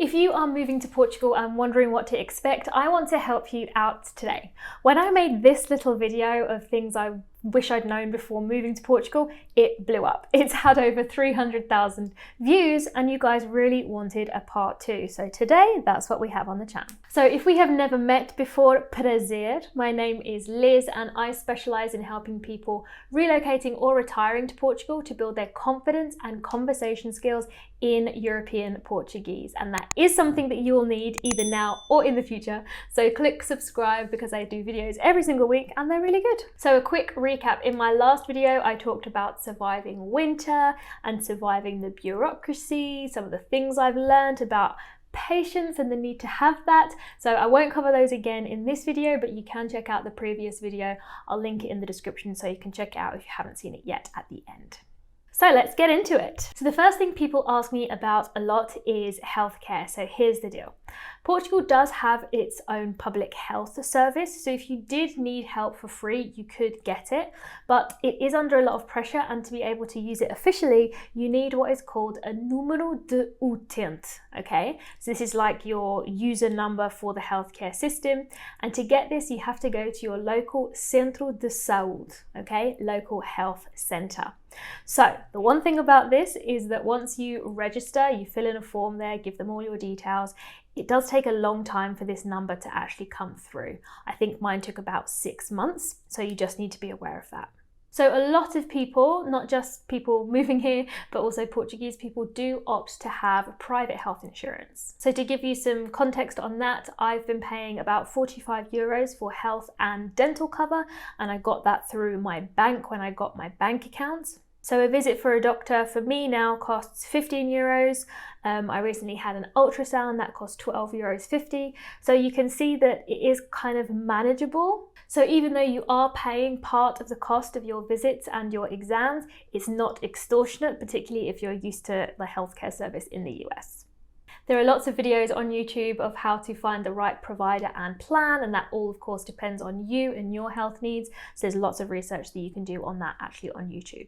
If you are moving to Portugal and wondering what to expect, I want to help you out today. When I made this little video of things I wish I'd known before moving to Portugal, it blew up. It's had over 300,000 views and you guys really wanted a part 2. So today, that's what we have on the channel. So if we have never met before, prazer. My name is Liz and I specialize in helping people relocating or retiring to Portugal to build their confidence and conversation skills in European Portuguese. And that is something that you will need either now or in the future. So click subscribe because I do videos every single week and they're really good. So a quick recap. In my last video, I talked about surviving winter and surviving the bureaucracy, some of the things I've learned about patience and the need to have that. So I won't cover those again in this video, but you can check out the previous video. I'll link it in the description so you can check it out if you haven't seen it yet at the end. So let's get into it. So the first thing people ask me about a lot is healthcare. So here's the deal. Portugal does have its own public health service. So if you did need help for free, you could get it, but it is under a lot of pressure, and to be able to use it officially, you need what is called a número de utente, okay? So this is like your user number for the healthcare system. And to get this, you have to go to your local centro de saúde, okay? Local health center. So the one thing about this is that once you register, you fill in a form there, give them all your details. It does take a long time for this number to actually come through. I think mine took about 6 months, so you just need to be aware of that. So a lot of people, not just people moving here, but also Portuguese people, do opt to have private health insurance. So to give you some context on that, I've been paying about 45 euros for health and dental cover, and I got that through my bank when I got my bank account. So a visit for a doctor for me now costs 15 euros. I recently had an ultrasound that cost 12 euros 50. So you can see that it is kind of manageable. So even though you are paying part of the cost of your visits and your exams, it's not extortionate, particularly if you're used to the healthcare service in the US. There are lots of videos on YouTube of how to find the right provider and plan, and that all of course depends on you and your health needs. So there's lots of research that you can do on that actually on YouTube.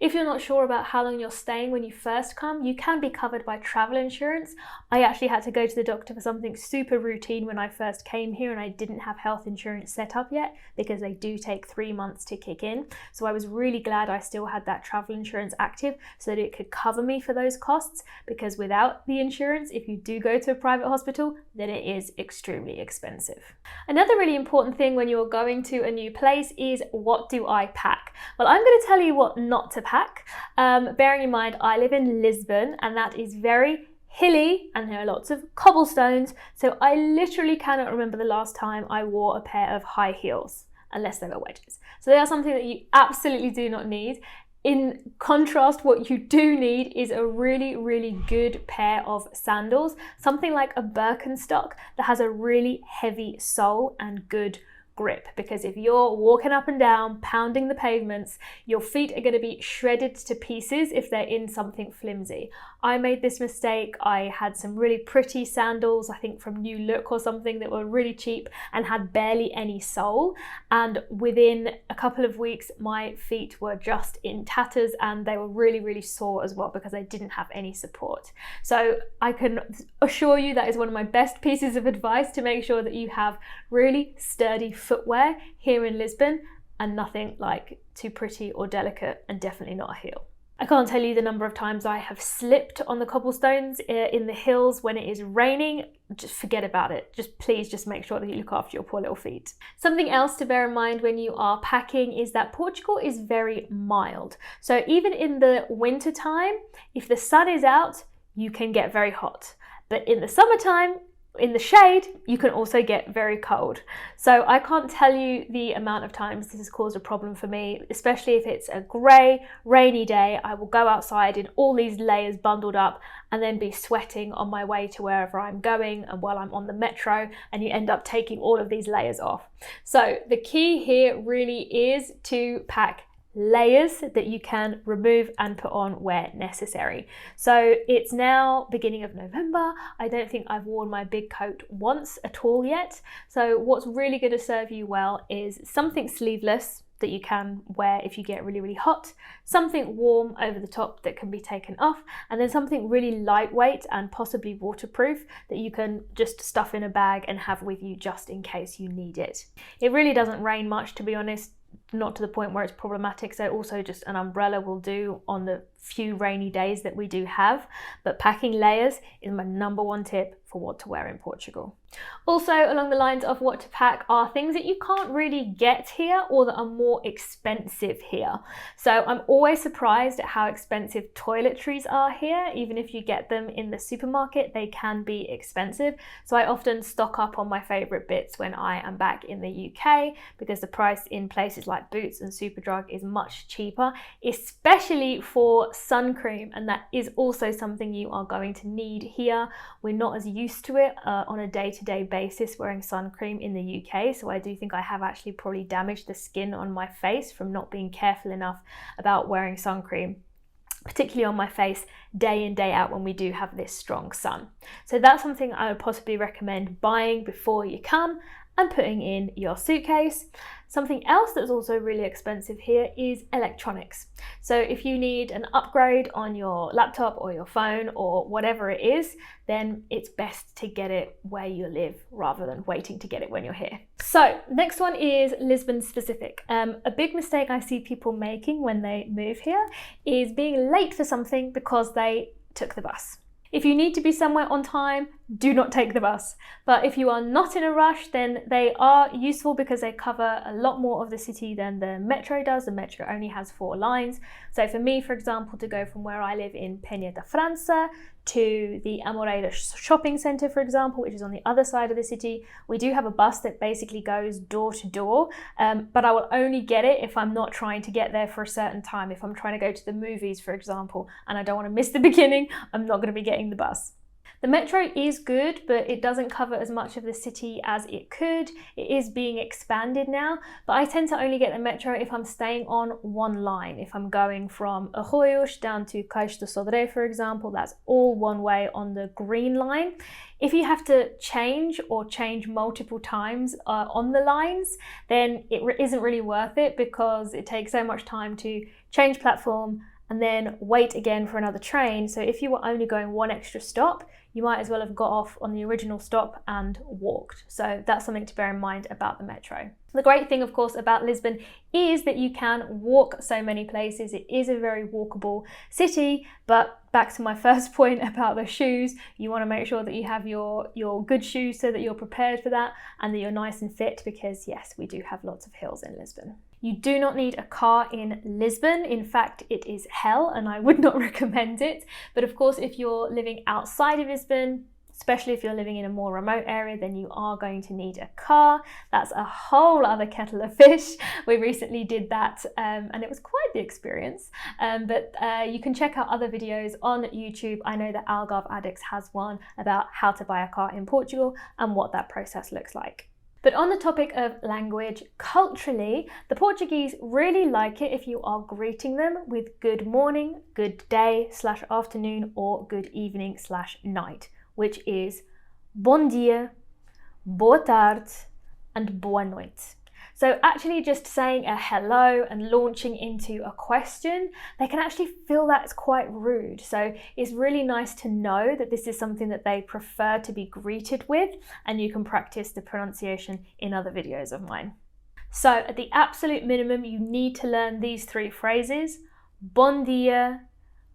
If you're not sure about how long you're staying when you first come, you can be covered by travel insurance. I actually had to go to the doctor for something super routine when I first came here, and I didn't have health insurance set up yet because they do take 3 months to kick in. So I was really glad I still had that travel insurance active so that it could cover me for those costs, because without the insurance, if you do go to a private hospital, then it is extremely expensive. Another really important thing when you're going to a new place is, what do I pack? Well, I'm going to tell you what not to pack. Bearing in mind, I live in Lisbon and that is very hilly and there are lots of cobblestones. So I literally cannot remember the last time I wore a pair of high heels, unless they were wedges. So they are something that you absolutely do not need. In contrast, what you do need is a really, really good pair of sandals, something like a Birkenstock that has a really heavy sole and good grip, because if you're walking up and down, pounding the pavements, your feet are going to be shredded to pieces if they're in something flimsy. I made this mistake. I had some really pretty sandals, I think from New Look or something, that were really cheap and had barely any sole. And within a couple of weeks, my feet were just in tatters and they were really, really sore as well because I didn't have any support. So I can assure you that is one of my best pieces of advice, to make sure that you have really sturdy footwear here in Lisbon, and nothing like too pretty or delicate, and definitely not a heel. I can't tell you the number of times I have slipped on the cobblestones in the hills when it is raining. Just forget about it. Please just make sure that you look after your poor little feet. Something else to bear in mind when you are packing is that Portugal is very mild. So even in the winter time, if the sun is out, you can get very hot. But in the summertime, in the shade, you can also get very cold. So I can't tell you the amount of times this has caused a problem for me, especially if it's a grey, rainy day. I will go outside in all these layers bundled up and then be sweating on my way to wherever I'm going and while I'm on the metro, and you end up taking all of these layers off. So the key here really is to pack layers that you can remove and put on where necessary. So it's now beginning of November. I don't think I've worn my big coat once at all yet. So what's really going to serve you well is something sleeveless. that you can wear if you get really, really hot, something warm over the top that can be taken off, and then something really lightweight and possibly waterproof that you can just stuff in a bag and have with you just in case you need it. It really doesn't rain much, to be honest, not to the point where it's problematic, so also just an umbrella will do on the few rainy days that we do have, but packing layers is my number one tip for what to wear in Portugal. Also, along the lines of what to pack are things that you can't really get here or that are more expensive here. So I'm always surprised at how expensive toiletries are here. Even if you get them in the supermarket, they can be expensive. So I often stock up on my favorite bits when I am back in the UK, because the price in places like Boots and Superdrug is much cheaper, especially for sun cream, and that is also something you are going to need here. We're not as used to it on a day-to-day basis wearing sun cream in the UK, so I do think I have actually probably damaged the skin on my face from not being careful enough about wearing sun cream, particularly on my face day in, day out when we do have this strong sun. So that's something I would possibly recommend buying before you come and putting in your suitcase. Something else that's also really expensive here is electronics. So if you need an upgrade on your laptop or your phone or whatever it is, then it's best to get it where you live rather than waiting to get it when you're here. So next one is Lisbon specific. A big mistake I see people making when they move here is being late for something because they took the bus. If you need to be somewhere on time, do not take the bus. But if you are not in a rush, then they are useful because they cover a lot more of the city than the metro does. The metro only has 4 lines. So for me, for example, to go from where I live in Penha da França to the Amoreira shopping centre, for example, which is on the other side of the city, we do have a bus that basically goes door to door, but I will only get it if I'm not trying to get there for a certain time. If I'm trying to go to the movies, for example, and I don't want to miss the beginning, I'm not going to be getting the bus. The metro is good, but it doesn't cover as much of the city as it could. It is being expanded now, but I tend to only get the metro if I'm staying on one line. If I'm going from Arroios down to Caixo de Sodré, for example, that's all one way on the green line. If you have to change or change multiple times on the lines, then it isn't really worth it because it takes so much time to change platform and then wait again for another train. So if you were only going one extra stop, you might as well have got off on the original stop and walked. So that's something to bear in mind about the metro. The great thing, of course, about Lisbon is that you can walk so many places. It is a very walkable city, but back to my first point about the shoes, you want to make sure that you have your good shoes so that you're prepared for that and that you're nice and fit, because yes, we do have lots of hills in Lisbon. You do not need a car in Lisbon. In fact, it is hell and I would not recommend it. But of course, if you're living outside of Lisbon, especially if you're living in a more remote area, then you are going to need a car. That's a whole other kettle of fish. We recently did that and it was quite the experience. But you can check out other videos on YouTube. I know that Algarve Addicts has one about how to buy a car in Portugal and what that process looks like. But on the topic of language, culturally, the Portuguese really like it if you are greeting them with good morning, good day / afternoon, or good evening / night, which is bom dia, boa tarde, and boa noite. So actually just saying a hello and launching into a question, they can actually feel that it's quite rude. So it's really nice to know that this is something that they prefer to be greeted with, and you can practice the pronunciation in other videos of mine. So at the absolute minimum, you need to learn these 3 phrases: bom dia,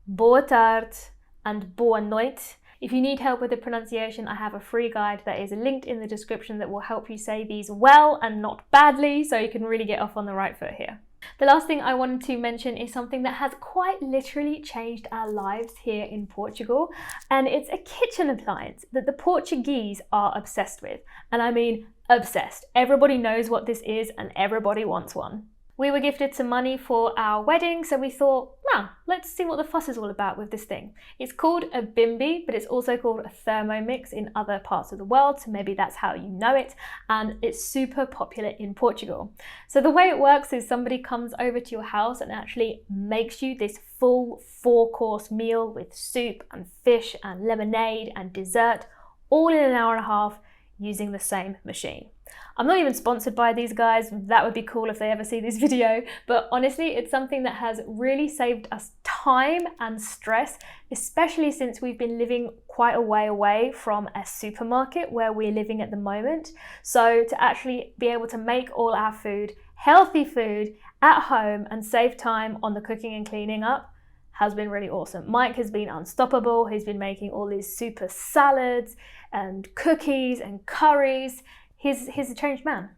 boa tarde, and boa noite. If you need help with the pronunciation, I have a free guide that is linked in the description that will help you say these well and not badly, so you can really get off on the right foot here. The last thing I wanted to mention is something that has quite literally changed our lives here in Portugal, and it's a kitchen appliance that the Portuguese are obsessed with. And I mean obsessed. Everybody knows what this is and everybody wants one. We were gifted some money for our wedding, so we thought, well, let's see what the fuss is all about with this thing. It's called a Bimby, but it's also called a Thermomix in other parts of the world, so maybe that's how you know it, and it's super popular in Portugal. So the way it works is somebody comes over to your house and actually makes you this full 4-course meal with soup and fish and lemonade and dessert, all in an hour and a half using the same machine. I'm not even sponsored by these guys. That would be cool if they ever see this video. But honestly, it's something that has really saved us time and stress, especially since we've been living quite a way away from a supermarket where we're living at the moment. So to actually be able to make all our food, healthy food, at home and save time on the cooking and cleaning up has been really awesome. Mike has been unstoppable. He's been making all these super salads and cookies and curries. He's a changed man.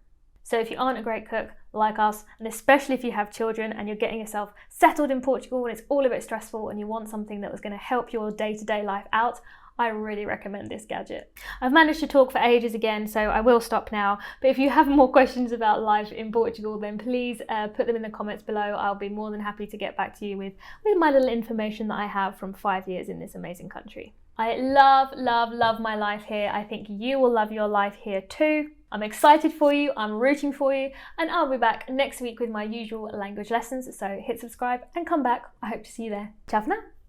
So if you aren't a great cook like us, and especially if you have children and you're getting yourself settled in Portugal and it's all a bit stressful and you want something that was going to help your day-to-day life out, I really recommend this gadget. I've managed to talk for ages again, so I will stop now. But if you have more questions about life in Portugal, then please put them in the comments below. I'll be more than happy to get back to you with my little information that I have from 5 years in this amazing country. I love, love, love my life here. I think you will love your life here too. I'm excited for you, I'm rooting for you, and I'll be back next week with my usual language lessons. So hit subscribe and come back. I hope to see you there. Ciao for now.